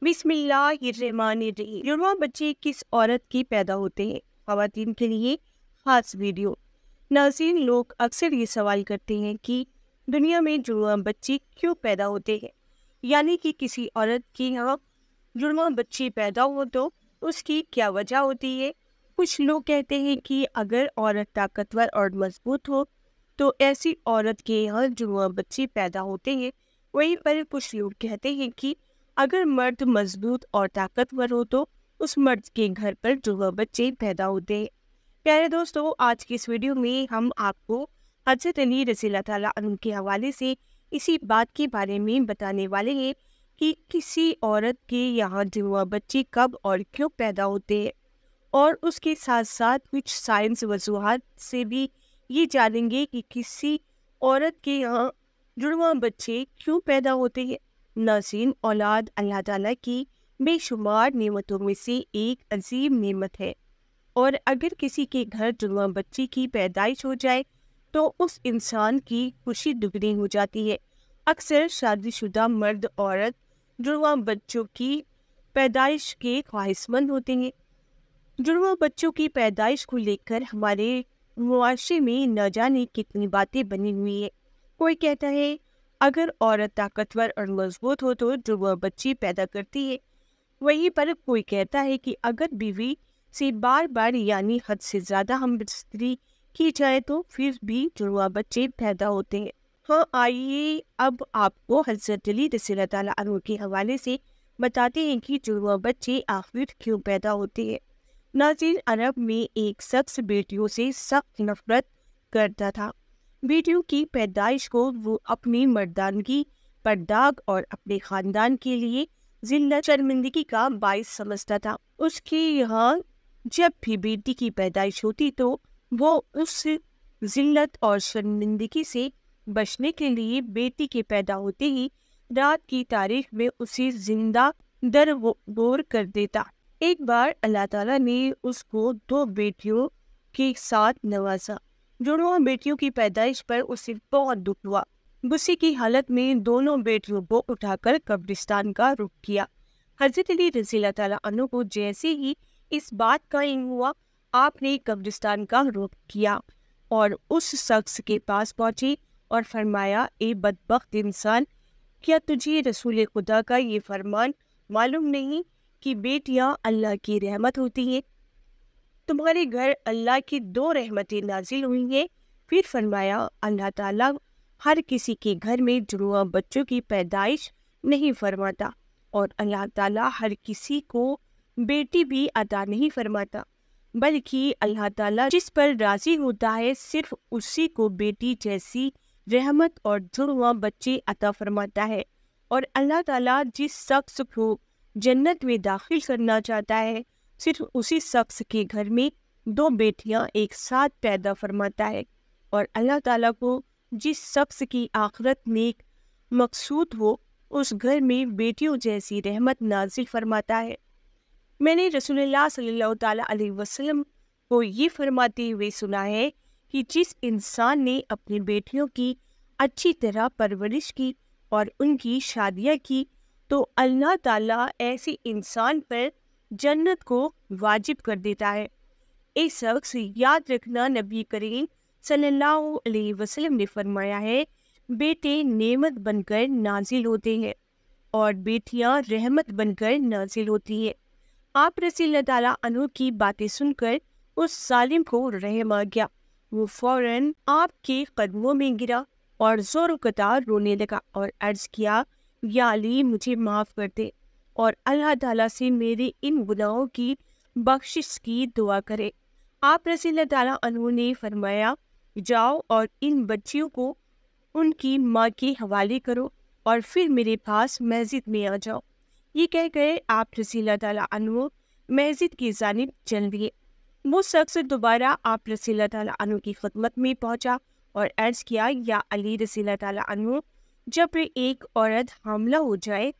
बिस्मिल्लाहिर्रहमानिर्रहीम। जुड़वा बच्चे किस औरत के पैदा होते हैं? खवातीन के लिए खास वीडियो। नाज़रीन, लोग अक्सर ये सवाल करते हैं कि दुनिया में जुड़वा बच्चे क्यों पैदा होते हैं, यानी कि किसी औरत के यहाँ जुड़वा बच्चे पैदा हो तो उसकी क्या वजह होती है। कुछ लोग कहते हैं कि अगर औरत ताकतवर और मजबूत हो तो ऐसी औरत के यहाँ जुड़वा बच्चे पैदा होते हैं। वहीं पर कुछ लोग कहते हैं कि अगर मर्द मजबूत और ताकतवर हो तो उस मर्द के घर पर जुड़वा बच्चे पैदा होते हैं। प्यारे दोस्तों, आज की इस वीडियो में हम आपको हज़रत अली रज़ियल्लाहु ताला अन्हु के हवाले से इसी बात के बारे में बताने वाले हैं कि किसी औरत के यहाँ जुड़वा बच्चे कब और क्यों पैदा होते हैं, और उसके साथ साथ कुछ साइंस वजूहात से भी ये जानेंगे कि किसी औरत के यहाँ जुड़वा बच्चे क्यों पैदा होते हैं। नाज़रीन, औलाद अल्लाह ताला की बेशुमार नेमतों में से एक अजीम नेमत है, और अगर किसी के घर जुड़वा बच्चे की पैदाइश हो जाए तो उस इंसान की खुशी दुगनी हो जाती है। अक्सर शादीशुदा मर्द औरत जुड़वा बच्चों की पैदाइश के ख्वाहिशमंद होते हैं। जुड़वा बच्चों की पैदाइश को लेकर हमारे मुआशरे में न जाने कितनी बातें बनी हुई है। कोई कहता है अगर औरत ताकतवर और मजबूत हो तो जुड़वा बच्चे पैदा करती है। वहीं पर कोई कहता है कि अगर बीवी से बार बार यानी हद से ज़्यादा हमबिस्तरी की जाए तो फिर भी जुड़वा बच्चे पैदा होते हैं। हाँ, आइए अब आपको हज़रत अली रज़ियल्लाहु ताला अन्हु के हवाले से बताते हैं कि जुड़वा बच्चे आखिर क्यों पैदा होते हैं। नाज़रीन, अरब में एक शख्स बेटियों से सख्त नफरत करता था। बेटियों की पैदाइश को वो अपनी मर्दानगी पर दाग और अपने खानदान के लिए जिल्लत शर्मिंदगी का बाइस समझता था। उसके यहाँ जब भी बेटी की पैदाइश होती तो वो उस जिल्लत और शर्मिंदगी से बचने के लिए बेटी के पैदा होते ही रात की तारीख में उसे जिंदा दरगोर कर देता। एक बार अल्लाह ताला ने उसको 2 बेटियों के साथ नवाजा। जुड़वा बेटियों की पैदाइश पर उसे बहुत दुख हुआ। गुस्से की हालत में दोनों बेटियों को उठाकर कब्रिस्तान का रुख किया। हज़रत अली रज़ियल्लाहु ताला अन्हु को जैसे ही इस बात का इल्म हुआ, आपने कब्रिस्तान का रुख किया और उस शख्स के पास पहुंचे और फरमाया, ए बदबख्त इंसान, क्या तुझे रसूल खुदा का ये फरमान मालूम नहीं कि बेटियां अल्लाह की रहमत होती हैं? तुम्हारे घर अल्लाह की 2 रहमतें नाजिल हुई हैं। फिर फरमाया, अल्लाह ताला हर किसी के घर में जुड़वा बच्चों की पैदाइश नहीं फरमाता, और अल्लाह ताला हर किसी को बेटी भी अता नहीं फरमाता, बल्कि अल्लाह ताला जिस पर राजी होता है सिर्फ उसी को बेटी जैसी रहमत और जुड़वा बच्चे अता फरमाता है। और अल्लाह ताला जिस शख्स को जन्नत में दाखिल करना चाहता है सिर्फ उसी शख्स के घर में 2 बेटियां एक साथ पैदा फरमाता है। और अल्लाह ताला को जिस शख्स की आखिरत नेक मकसूद हो उस घर में बेटियों जैसी रहमत नाजिल फरमाता है। मैंने रसूलुल्लाह सल्लल्लाहु ताला अलैहि वसल्लम को ये फरमाते हुए सुना है कि जिस इंसान ने अपनी बेटियों की अच्छी तरह परवरिश की और उनकी शादियाँ की तो अल्लाह ताला ऐसे इंसान पर जन्नत को वाजिब कर देता है। एक शख्स, याद रखना, नबी करीम सल्लल्लाहु अलैहि वसल्लम ने फरमाया है, बेटे नेमत बनकर नाजिल होते हैं और बेटियां रहमत बनकर नाजिल होती है। आप रज़ियल्लाहु ताला अन्हु की बातें सुनकर उस जालिम को रहम आ गया। वो फौरन आपके कदमों में गिरा और जोर कतार रोने लगा और अर्ज किया, या अली, मुझे माफ़ कर दे और अल्लाह ताला से मेरे इन गुनाहों की बख्शिश की दुआ करे। आप रज़ियल्लाहु ताला अन्हु ने फरमाया, जाओ और इन बच्चियों को उनकी माँ के हवाले करो और फिर मेरे पास मस्जिद में आ जाओ। ये कह गए आप रज़ियल्लाहु ताला अन्हु मस्जिद की जानिब चल दिए। वो शख्स दोबारा आप रज़ियल्लाहु ताला अन्हु की खिदमत में पहुंचा और अर्ज किया, या अली रज़ियल्लाहु ताला अन्हु, जब एक औरत हामला हो जाए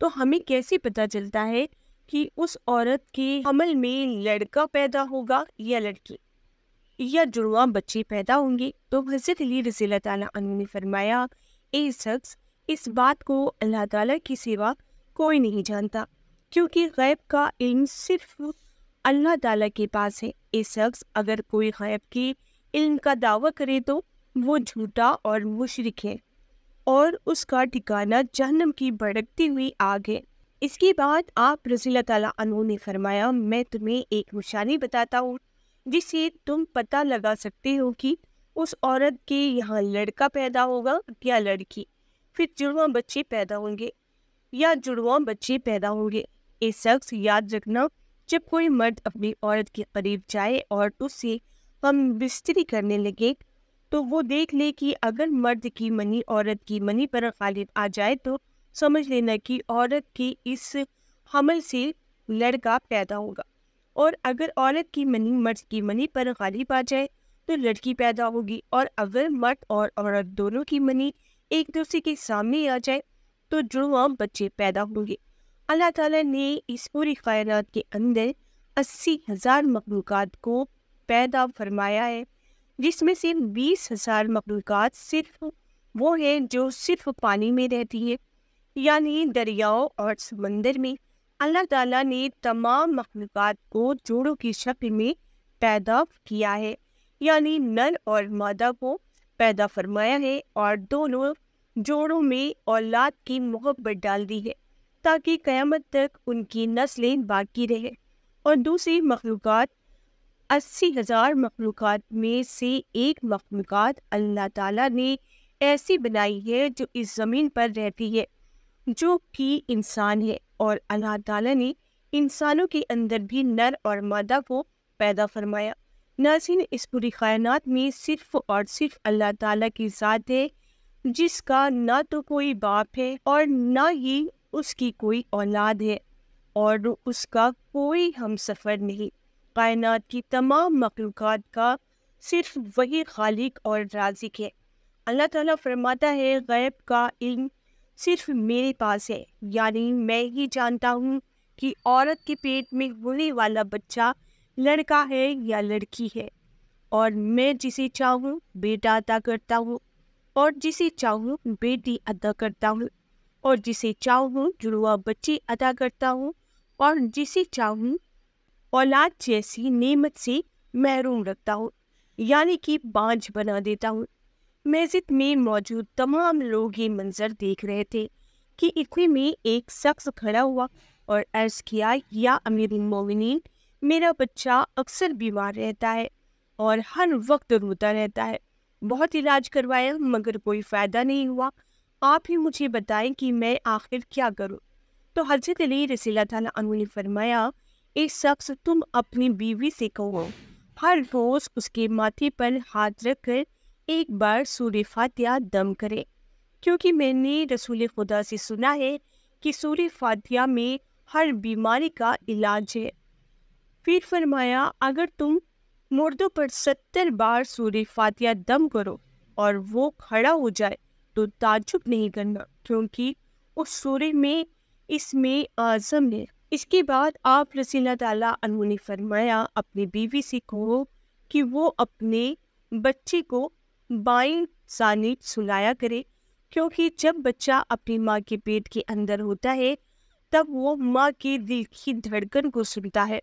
तो हमें कैसे पता चलता है कि उस औरत के हमल में लड़का पैदा होगा या लड़की, या जुड़वा बच्चे पैदा होंगे? तो हज़रत अली रज़ियल्लाहु ताला अन्हु ने फरमाया, ए शख्स, इस बात को अल्लाह ताला के सिवा कोई नहीं जानता। کیونکہ غیب کا علم صرف اللہ تعالیٰ کے پاس ہے۔ اس شخص اگر کوئی غیب کے علم کا دعویٰ کرے تو وہ جھوٹا اور مشرک ہے، اور اس کا ٹھکانہ جہنم کی بھڑکتی ہوئی آگ ہے۔ اس کے بعد آپ رضی اللہ تعالیٰ عنہ نے فرمایا، میں تمہیں ایک نشانی بتاتا ہوں جس سے تم پتہ لگا سکتے ہو کہ اس عورت کے یہاں لڑکا پیدا ہوگا یا لڑکی، پھر جڑواں بچے پیدا ہوں گے یا جڑواں بچے پیدا ہوں گے۔ اس شخص یاد رکھنا، جب کوئی مرد اپنی عورت کے قریب جائے اور اس سے ہم بستری کرنے لگے تو وہ دیکھ لے کہ اگر مرد کی منی عورت کی منی پر غالب آ جائے تو سمجھ لینا کہ عورت کے اس حمل سے لڑکا پیدا ہوگا، اور اگر عورت کی منی مرد کی منی پر غالب آ جائے تو لڑکی پیدا ہوگی، اور اگر مرد اور عورت دونوں کی منی ایک دوسرے کے سامنے آ جائے تو جڑواں بچے پیدا ہوں گے۔ اللہ تعالیٰ نے اس پوری کائنات کے اندر 80,000 مخلوقات کو پیدا فرمایا ہے، جس میں سے 20,000 مخلوقات صرف وہ ہیں جو صرف پانی میں رہتی ہے، یعنی دریاؤں اور سمندر میں۔ اللہ تعالیٰ نے تمام مخلوقات کو جوڑوں کی شکل میں پیدا کیا ہے، یعنی نر اور مادہ کو پیدا فرمایا ہے، اور دونوں جوڑوں میں اولاد کی محبت ڈال دی ہے تاکہ قیامت تک ان کی نسلیں باقی رہے۔ اور دوسری مخلوقات 80,000 مخلوقات میں سے ایک مخلوقات اللہ تعالیٰ نے ایسی بنائی ہے جو اس زمین پر رہتی ہے، جو کہ انسان ہے، اور اللہ تعالیٰ نے انسانوں کے اندر بھی نر اور مادہ کو پیدا فرمایا۔ ناظرین، اس پوری کائنات میں صرف اور صرف اللہ تعالیٰ کی ذات ہے، جس کا نہ تو کوئی باپ ہے اور نہ ہی اس کی کوئی اولاد ہے، اور اس کا کوئی ہم سفر نہیں۔ کائنات کی تمام مخلوقات کا صرف وہی خالق اور رازق ہے۔ اللہ تعالیٰ فرماتا ہے، غیب کا علم صرف میرے پاس ہے، یعنی میں ہی جانتا ہوں کہ عورت کے پیٹ میں ہونے والا بچہ لڑکا ہے یا لڑکی ہے، اور میں جسے چاہوں بیٹا عطا کرتا ہوں، اور جسے چاہوں بیٹی عطا کرتا ہوں، اور جسے چاہوں جڑواں بچے عطا کرتا ہوں، اور جسے چاہوں اولاد جیسی نعمت سے محروم رکھتا ہوں، یعنی کہ بانجھ بنا دیتا ہوں۔ مسجد میں موجود تمام لوگ یہ منظر دیکھ رہے تھے کہ اتنے میں ایک شخص کھڑا ہوا اور عرض کیا، یا امیر المومنین، میرا بچہ اکثر بیمار رہتا ہے اور ہر وقت روتا رہتا ہے، بہت علاج کروایا مگر کوئی فائدہ نہیں ہوا، آپ ہی مجھے بتائیں کہ میں آخر کیا کروں؟ تو حضرت علی رضی اللہ تعالیٰ عنہ نے فرمایا، ایک شخص تم اپنی بیوی سے کہو ہر روز اس کے ماتھے پر ہاتھ رکھ کر ایک بار سورہ فاتحہ دم کرے، کیونکہ میں نے رسول خدا سے سنا ہے کہ سورہ فاتحہ میں ہر بیماری کا علاج ہے۔ پھر فرمایا، اگر تم مردوں پر 70 بار سورہ فاتحہ دم کرو اور وہ کھڑا ہو جائے تو تعجب نہیں کرنا، کیونکہ اس سورہ میں اس میں اعظم ہے۔ اس کے بعد آپ رضی اللہ تعالیٰ عنہ نے فرمایا، اپنی بیوی سے کہو کہ وہ اپنے بچے کو بائیں جانب سلایا کرے، کیونکہ جب بچہ اپنی ماں کے پیٹ کے اندر ہوتا ہے تب وہ ماں کے دل کی دھڑکن کو سنتا ہے،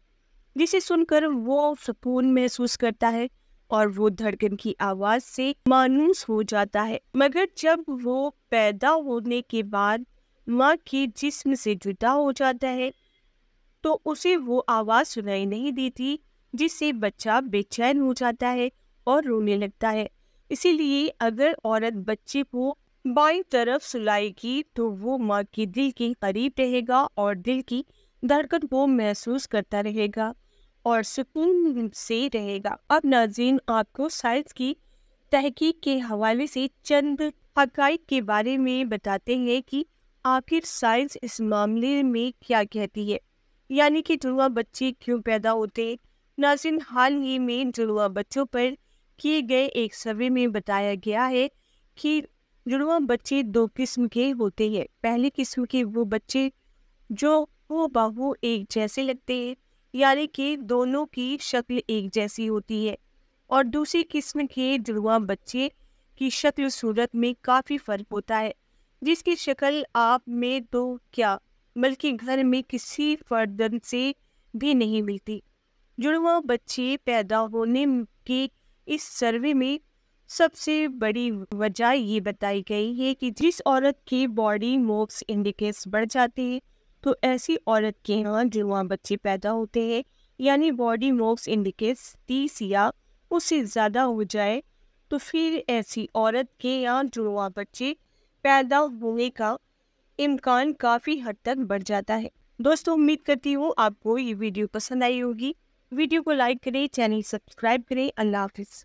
جسے سن کر وہ سکون محسوس کرتا ہے اور وہ دھڑکن کی آواز سے مانوس ہو جاتا ہے، مگر جب وہ پیدا ہونے کے بعد ماں کے جسم سے جدا ہو جاتا ہے تو اسے وہ آواز سنائی نہیں دیتی، جس سے بچہ بے چین ہو جاتا ہے اور رونے لگتا ہے۔ اسی لیے اگر عورت بچے کو بائیں طرف سلائے گی تو وہ ماں کے دل کے قریب رہے گا اور دل کی دھڑکن کو محسوس کرتا رہے گا اور سکون سے رہے گا۔ اب ناظرین، آپ کو سائنس کی تحقیق کے حوالے سے چند حقائق کے بارے میں بتاتے ہیں کہ آخر سائنس اس معاملے میں کیا کہتی ہے، یعنی کہ جڑواں بچے کیوں پیدا ہوتے ہیں۔ ناظرین، حال ہی میں جڑواں بچوں پر کیے گئے ایک سروے میں بتایا گیا ہے کہ جڑواں بچے 2 قسم کے ہوتے ہیں۔ پہلی قسم کے وہ بچے جو ہو بہو ایک جیسے لگتے ہیں، یعنی کہ دونوں کی شکل ایک جیسی ہوتی ہے، اور دوسری قسم کے جڑواں بچے کی شکل صورت میں کافی فرق ہوتا ہے، جس کی شکل آپ میں تو کیا بلکہ گھر میں کسی فرد سے بھی نہیں ملتی۔ جڑواں بچے پیدا ہونے کے اس سروے میں سب سے بڑی وجہ یہ بتائی گئی ہے کہ جس عورت کے باڈی موکس انڈیکس بڑھ جاتے ہیں تو ایسی عورت کے یہاں جڑواں بچے پیدا ہوتے ہیں، یعنی باڈی موکس انڈیکس 30 یا اس سے زیادہ ہو جائے تو پھر ایسی عورت کے یہاں جڑواں بچے پیدا ہونے کا امکان کافی حد تک بڑھ جاتا ہے۔ دوستوں، امید کرتی ہوں آپ کو یہ ویڈیو پسند آئی ہوگی۔ ویڈیو کو لائک کریں، چینل سبسکرائب کریں۔ اللہ حافظ۔